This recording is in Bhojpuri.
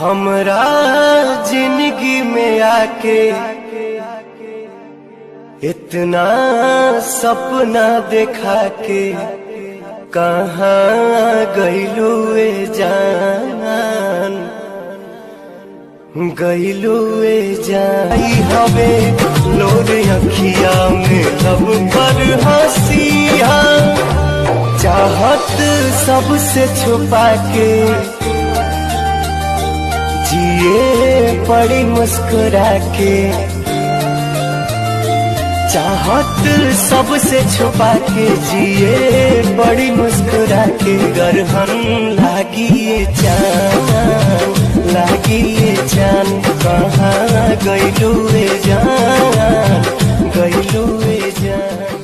हमरा जिंदगी में आके इतना सपना देखा के कहाँ गइलू ए जान, गइलू ए जाई हवे लोर अखिया में लब पर हंसिया, चाहत सबसे छुपा के जिए पड़ी मुस्कुरा के, चाहत सबसे छुपा के जिए बड़ी मुस्कुरा के। गरहन लागी ये जान, लागी ये जान, कहाँ गइलू ए जान, गइलू ए जान।